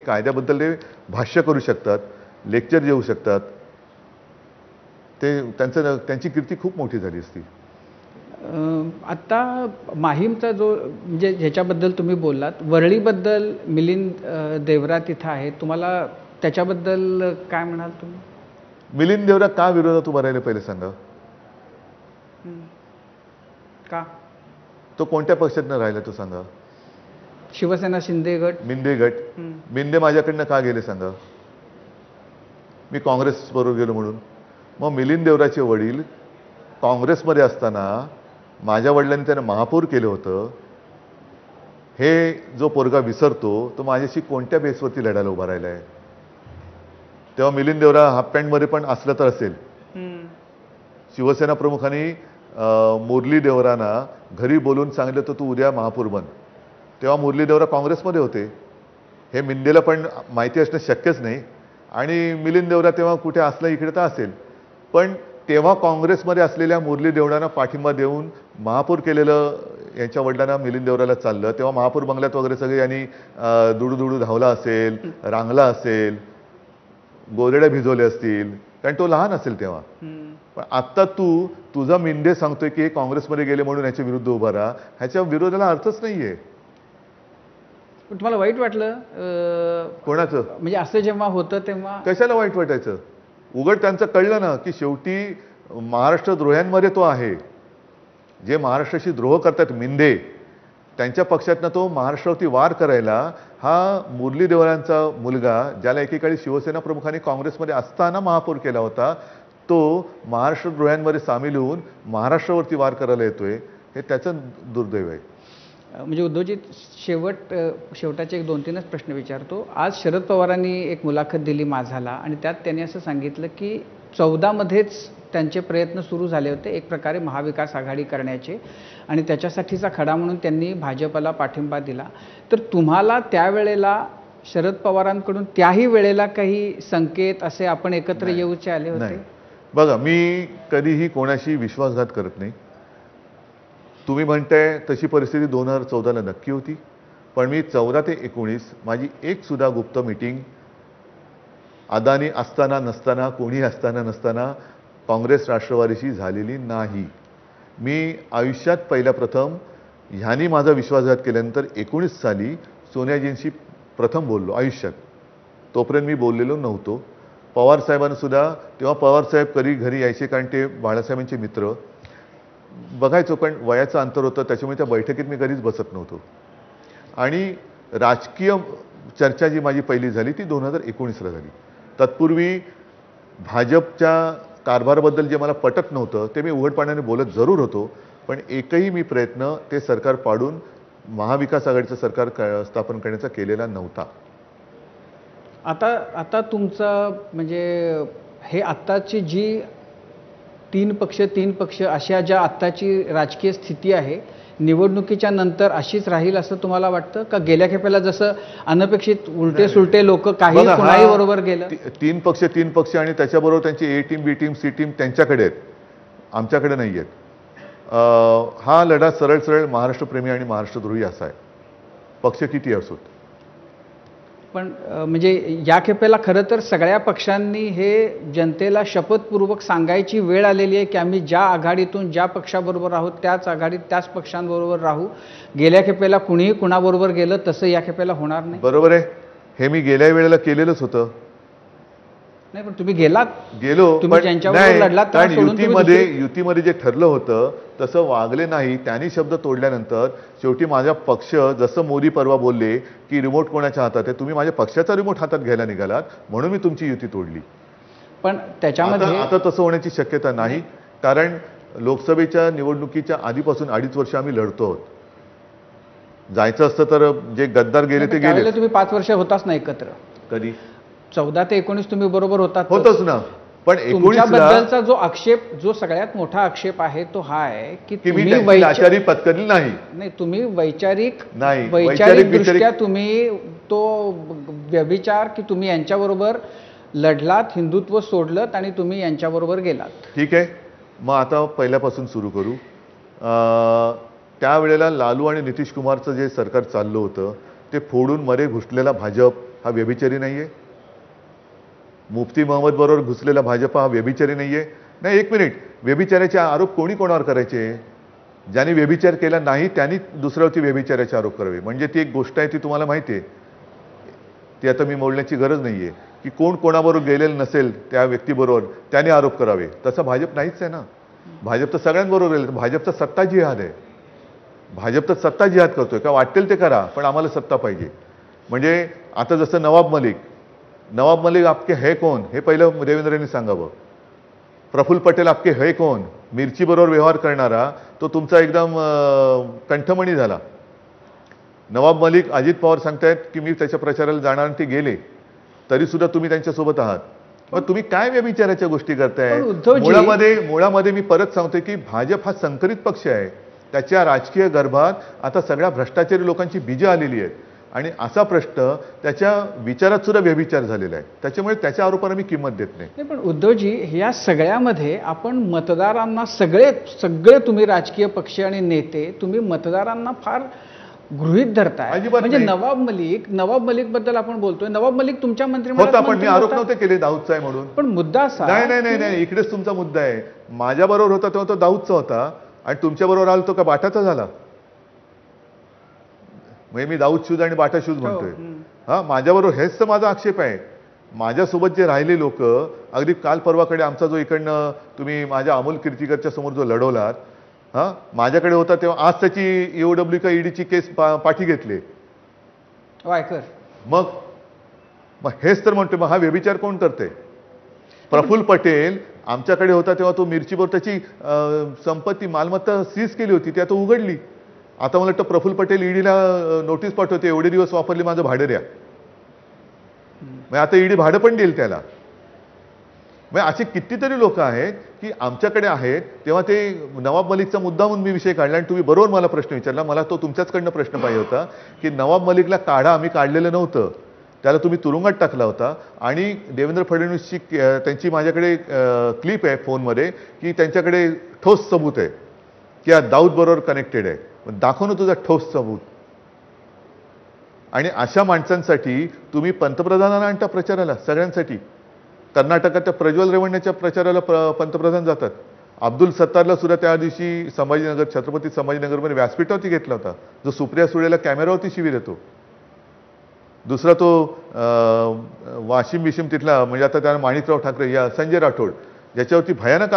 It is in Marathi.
कायद्याबद्दल ते भाष्य करू शकतात, लेक्चर देऊ शकतात, ते त्यांची कीर्ती खूप मोठी झाली असती. आत्ता माहीमचा जो म्हणजे ह्याच्याबद्दल तुम्ही बोललात, वरळीबद्दल मिलिंद देवरा तिथं आहे, तुम्हाला त्याच्याबद्दल काय म्हणाल तुम्ही? मिलिंद देवरा का विरोधात उभा राहिले पहिले सांगा. का तो कोणत्या पक्षातनं राहिला तो सांगा. शिवसेना शिंदे गट. मिंदे माझ्याकडनं का गेले सांगा. मी काँग्रेस बरोबर गेलो म्हणून. मग मिलिंद देवराचे वडील काँग्रेसमध्ये असताना माझ्या वडिलांनी त्यांना महापौर केलं होतं. हे जो पोरगा विसरतो तो माझ्याशी कोणत्या बेसवरती लढायला उभा राहिला आहे. तेव्हा मिलिंद देवरा हाफ पॅन्टमध्ये पण असलं तर असेल. शिवसेना प्रमुखांनी मुरली देवरांना घरी बोलून सांगितलं तर तू उद्या महापौर बन. तेव्हा मुरली देवरा काँग्रेसमध्ये होते. हे मिंदेला पण माहिती असणं शक्यच नाही. आणि मिलिंद देवरा तेव्हा कुठे असला इकडे तर असेल, पण तेव्हा काँग्रेसमध्ये असलेल्या मुरली देवरांना पाठिंबा देऊन महापौर केलेलं यांच्या वडिलांना मिलिंद देवराला चाललं. तेव्हा महापौर बंगल्यात वगैरे सगळे यांनी दुडू धावला असेल, रांगला असेल, गोरेड्या भिजवले असतील, कारण तो लहान असेल तेव्हा. पण आत्ता तुझा मिंदे सांगतोय की हे काँग्रेसमध्ये गेले म्हणून याच्या विरुद्ध उभा राहा, ह्याच्या विरोधाला अर्थच नाहीये. पण तुम्हाला वाईट वाटलं कोणाचं? म्हणजे असं जेव्हा होतं तेव्हा कशाला वाईट वाटायचं. उघड त्यांचं कळलं ना की शेवटी महाराष्ट्रद्रोह्यांमध्ये तो आहे. जे महाराष्ट्राशी द्रोह करतात मिंदे, त्यांच्या पक्षातनं तो महाराष्ट्रावरती वार करायला हा मुरली देवरांचा मुलगा, ज्याला एकेकाळी शिवसेना प्रमुखांनी काँग्रेसमध्ये असताना महापौर केला होता, तो महाराष्ट्रद्रोह्यांमध्ये सामील होऊन महाराष्ट्रावरती वार करायला येतोय. हे त्याचं दुर्दैव आहे. म्हणजे उद्धवजी शेवटाचे एक 2-3च प्रश्न विचारतो. आज शरद पवारांनी एक मुलाखत दिली माझाला आणि त्यात त्यांनी असं सांगितलं की 14 मध्येच त्यांचे प्रयत्न सुरू झाले होते एक प्रकारे महाविकास आघाडी करण्याचे, आणि त्याच्यासाठीचा खडा म्हणून त्यांनी भाजपला पाठिंबा दिला. तर तुम्हाला त्यावेळेला शरद पवारांकडून त्याही वेळेला काही संकेत असे आपण एकत्र येऊचे आले होते? बघा, मी कधीही कोणाशी विश्वासघात करत नाही. तुम्ही म्हणताय तशी परिस्थिती 2014ला नक्की होती. पण मी 14 ते 19 माझी एक सुद्धा गुप्त मीटिंग अदानी असताना नसताना, कोणी असताना नसताना काँग्रेस राष्ट्रवादीशी झालेली नाही. मी आयुष्यात पहिल्या प्रथम ह्यांनी माझा विश्वासघात केल्यानंतर 19 साली सोनियाजींशी प्रथम बोललो आयुष्यात. तोपर्यंत मी बोललेलो नव्हतो. पवारसाहेबांसुद्धा तेव्हा पवारसाहेब कधी घरी यायचे, कारण ते बाळासाहेबांचे मित्र. बघायचो, पण वयाचं अंतर होतं, त्याच्यामुळे त्या बैठकीत मी कधीच बसत नव्हतो. आणि राजकीय चर्चा जी माझी पहिली झाली ती 2019ला झाली. तत्पूर्वी भाजपच्या कारभाराबद्दल जे मला पटत नव्हतं ते मी उघडपणाने बोलत जरूर होतो, पण एकही मी प्रयत्न ते सरकार पाडून महाविकास आघाडीचं सरकार स्थापन करण्याचा केलेला नव्हता. आता तुमचं म्हणजे हे आत्ताची जी तीन पक्ष अशा ज्या आत्ताची राजकीय स्थिती आहे, निवडणुकीच्या नंतर अशीच राहील असं तुम्हाला वाटतं का? गेल्या खेपेला जसं अनपेक्षित उलटे सुलटे लोक काही कोणाही बरोबर गेलं. तीन पक्ष आणि त्याच्याबरोबर त्यांची ए टीम, बी टीम, सी टीम त्यांच्याकडे आहेत, आमच्याकडे नाही आहेत. हा लढा सरळ महाराष्ट्रप्रेमी आणि महाराष्ट्रद्रोही असा आहे, पक्ष किती असोत. पण म्हणजे या खेपेला खरं तर सगळ्या पक्षांनी हे जनतेला शपथपूर्वक सांगायची वेळ आलेली आहे की आम्ही ज्या आघाडीतून ज्या पक्षाबरोबर आहोत त्याच आघाडीत त्याच पक्षांबरोबर राहू. गेल्या खेपेला कुणीही कुणाबरोबर गेलं तसं या खेपेला होणार नाही. बरोबर आहे, हे मी गेल्या वेळेला केलेलंच होतं. नाही, पण तुम्ही गेलो, पण युतीमध्ये जे ठरलं होतं तसं वागले नाही. त्यांनी शब्द तोडल्यानंतर शेवटी माझा पक्ष, जसं मोदी परवा बोलले की रिमोट कोणाच्या हातात आहे, तुम्ही माझ्या पक्षाचा रिमोट हातात घ्यायला निघालात म्हणून मी तुमची युती तोडली. पण त्याच्यामध्ये आता तसं होण्याची शक्यता नाही, कारण लोकसभेच्या निवडणुकीच्या आधीपासून 2.5 वर्ष आम्ही लढतो आहोत. जायचं असतं तर जे गद्दार गेले ते गेले. तुम्ही 5 वर्ष होताच ना एकत्र. कधी? 14 ते 19 तुम्ही बरोबर होतच ना. पण तुमच्याबद्दलचा जो आक्षेप, जो सगळ्यात मोठा आक्षेप आहे तो हा आहे की तुम्ही लाचारी पत्करली नाही. तुम्ही वैचारिकदृष्ट्या तुम्ही तो व्यभिचार की तुम्ही यांच्याबरोबर लढलात, हिंदुत्व सोडलं आणि तुम्ही यांच्याबरोबर गेलात. ठीक आहे, मग आता पहिल्यापासून सुरू करू. त्यावेळेला लालू आणि नितीश कुमारचं जे सरकार चाललं होतं ते फोडून मरे घुसलेला भाजप हा व्यभिचारी नाही आहे? मुफ्ती महम्मद बरोबर घुसलेला भाजप हा व्यभिचारी नाही आहे? नाही, एक मिनिट, व्यभिचाराचे आरोप कोणी कोणावर करायचे? ज्यांनी व्यभिचार केला नाही त्यांनी दुसऱ्यावरती व्यभिचाराचे आरोप करावे. म्हणजे ती एक गोष्ट आहे ती तुम्हाला माहिती आहे, ती आता मी बोलण्याची गरज नाही आहे की कोण कोणाबरोबर गेलेलं नसेल त्या व्यक्तीबरोबर त्याने आरोप करावे. तसं भाजप नाहीच आहे ना. भाजप तर सगळ्यांबरोबर गेलं. भाजपचा सत्ता जिहाद आहे. भाजप तर सत्ता जिहाद करतोय. का वाटेल ते करा, पण आम्हाला सत्ता पाहिजे. म्हणजे आता जसं नवाब मलिक आपके है कौन हे पहिलं देवेंद्रनी सांगावं. प्रफुल्ल पटेल आपके है कौन, मिरची बरोबर व्यवहार करणारा तो तुमचा एकदम कंठमणी झाला. नवाब मलिक, अजित पवार सांगतायत की मी त्याच्या प्रचाराला जाणार आणि ते गेले, तरी सुद्धा तुम्ही त्यांच्यासोबत आहात. मग तुम्ही काय व्यभिचाराच्या गोष्टी करताय? मुळामध्ये मी परत सांगतोय की भाजप हा संकरित पक्ष आहे. त्याच्या राजकीय गर्भात आता सगळ्या भ्रष्टाचारी लोकांची बीजं आलेली आहेत आणि असा प्रश्न त्याच्या विचारात सुद्धा व्यभिचार झालेला आहे. त्याच्यामुळे त्याच्या आरोपांना मी किंमत देत नाही. पण उद्धवजी, या सगळ्यामध्ये आपण मतदारांना सगळे तुम्ही राजकीय पक्ष आणि नेते तुम्ही मतदारांना फार गृहीत धरताय. म्हणजे नवाब मलिक बद्दल आपण बोलतोय. नवाब मलिक तुमच्या मंत्रिमंडळात पण मी आरोप नव्हते केले दाऊदचा आहे म्हणून. पण मुद्दा असा नाही, इकडेच तुमचा मुद्दा आहे. माझ्या बरोबर होता तेव्हा तो दाऊदचा होता आणि तुमच्या बरोबर आलो तो का बाटाचा झाला? म्हणजे मी दाऊद शूज आणि बाटा शूज म्हणतोय. हा, माझ्याबरोबर हेच तर माझा आक्षेप आहे. माझ्यासोबत जे राहिले लोक, अगदी काल परवाकडे आमचा जो इकडनं तुम्ही माझ्या अमोल कीर्तीकरच्या समोर जो लढवलात, हा, माझ्याकडे होता तेव्हा आज त्याची EOW का ईडीची केस पाठी घेतली. मग हेच तर म्हणतोय, मग हा व्यभिचार कोण करते? प्रफुल्ल पटेल आमच्याकडे होता तेव्हा तो मिरचीवर त्याची संपत्ती मालमत्ता सीज केली होती, ती आता उघडली. आता मला वाटतं प्रफुल्ल पटेल ईडीला नोटीस पाठवते, एवढे दिवस वापरली माझं भाडं द्या. मग आता ईडी भाडं पण देईल त्याला. मग असे कितीतरी लोक आहेत की आमच्याकडे आहेत. तेव्हा ते नवाब मलिकचा मुद्दा म्हणून मी विषय काढला आणि तुम्ही बरोबर मला प्रश्न विचारला. मला तो तुमच्याचकडनं प्रश्न पाहिजे होता की नवाब मलिकला काढा, आम्ही काढलेलं नव्हतं, त्याला तुम्ही तुरुंगात टाकला होता. आणि देवेंद्र फडणवीसची त्यांची माझ्याकडे क्लिप आहे फोनमध्ये की त्यांच्याकडे ठोस सबूत आहे की हा दाऊद बरोबर कनेक्टेड आहे. दाखव ना तुझा ठोस सबूत. आणि अशा माणसांसाठी तुम्ही पंतप्रधानांना आणता प्रचाराला, सगळ्यांसाठी. कर्नाटकात त्या प्रज्वल रेवण्णाच्या प्रचाराला पंतप्रधान जातात. अब्दुल सत्तारला सुद्धा त्या दिवशी छत्रपती संभाजीनगरमध्ये व्यासपीठावरती घेतला होता, जो सुप्रिया सुळेला कॅमेरावरती शिवीर येतो. दुसरा तो वाशिम तिथला, म्हणजे आता त्याला माणिकराव ठाकरे या संजय राठोड, ज्याच्यावरती भयानक